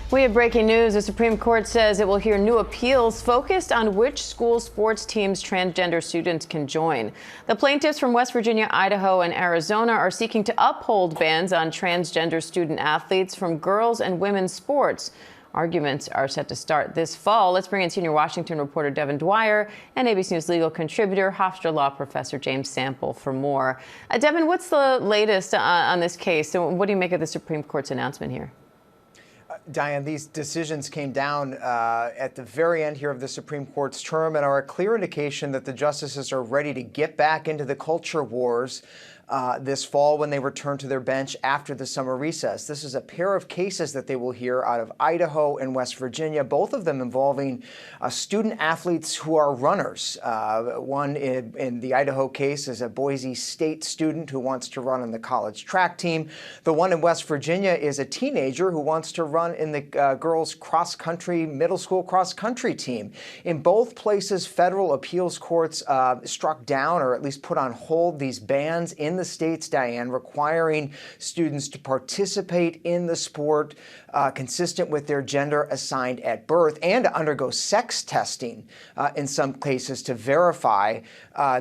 We have breaking news. The Supreme Court says it will hear new appeals focused on which school sports teams transgender students can join. The plaintiffs from West Virginia, Idaho, and Arizona are seeking to uphold bans on transgender student athletes from girls' and women's sports. Arguments are set to start this fall. Let's bring in senior Washington reporter David Muir and ABC News legal contributor, Hofstra Law professor James Sample for more. David, what's the latest on this case? So what do you make of the Supreme Court's announcement here? Diane, these decisions came down at the very end here of the Supreme Court's term and are a clear indication that the justices are ready to get back into the culture wars this fall when they return to their bench after the summer recess. This is a pair of cases that they will hear out of Idaho and West Virginia, both of them involving student athletes who are runners. One in the Idaho case is a Boise State student who wants to run on the college track team. The one in West Virginia is a teenager who wants to run in the girls' cross-country, middle school cross-country team. In both places, federal appeals courts struck down or at least put on hold these bans in the states, Diane, requiring students to participate in the sport consistent with their gender assigned at birth and to undergo sex testing in some cases to verify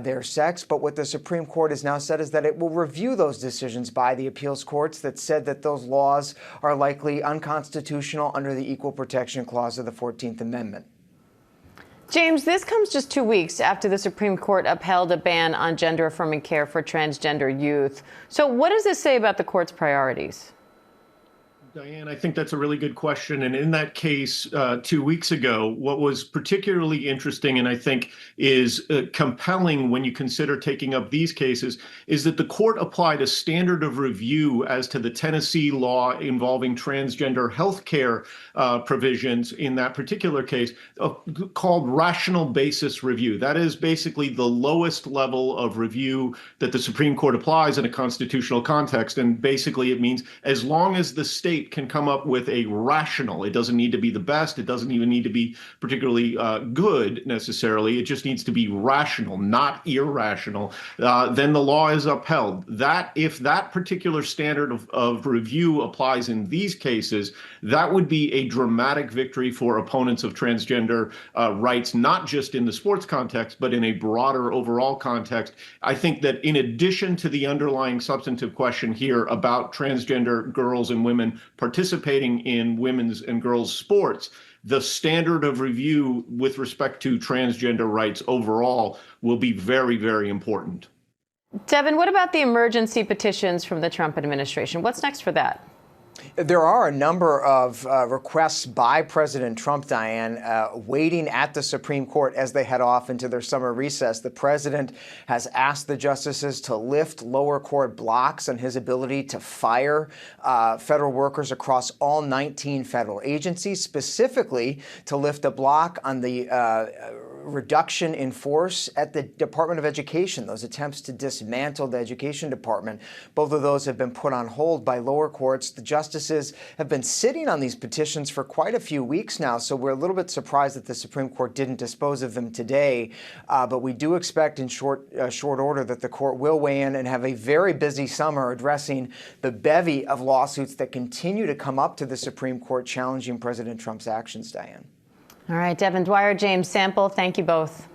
their sex. But what the Supreme Court has now said is that it will review those decisions by the appeals courts that said that those laws are likely unconstitutional under the Equal Protection Clause of the 14th Amendment. James, this comes just 2 weeks after the Supreme Court upheld a ban on gender-affirming care for transgender youth. So what does this say about the court's priorities? Diane, I think that's a really good question. And in that case 2 weeks ago, what was particularly interesting and I think is compelling when you consider taking up these cases is that the court applied a standard of review as to the Tennessee law involving transgender health care provisions in that particular case called rational basis review. That is basically the lowest level of review that the Supreme Court applies in a constitutional context. And basically it means as long as the state can come up with a rational, it doesn't need to be the best, it doesn't even need to be particularly good necessarily, it just needs to be rational, not irrational, then the law is upheld. That if that particular standard of review applies in these cases, that would be a dramatic victory for opponents of transgender rights, not just in the sports context, but in a broader overall context. I think that in addition to the underlying substantive question here about transgender girls and women participating in women's and girls' sports, the standard of review with respect to transgender rights overall will be very, very important. Devin, what about the emergency petitions from the Trump administration? What's next for that? There are a number of requests by President Trump, Diane, waiting at the Supreme Court as they head off into their summer recess. The president has asked the justices to lift lower court blocks on his ability to fire federal workers across all 19 federal agencies, specifically to lift a block on the reduction in force at the Department of Education, those attempts to dismantle the Education Department. Both of those have been put on hold by lower courts. The justices have been sitting on these petitions for quite a few weeks now, so we're a little bit surprised that the Supreme Court didn't dispose of them today. But we do expect in short order that the court will weigh in and have a very busy summer addressing the bevy of lawsuits that continue to come up to the Supreme Court challenging President Trump's actions, Diane. All right, Devin Dwyer, James Sample, thank you both.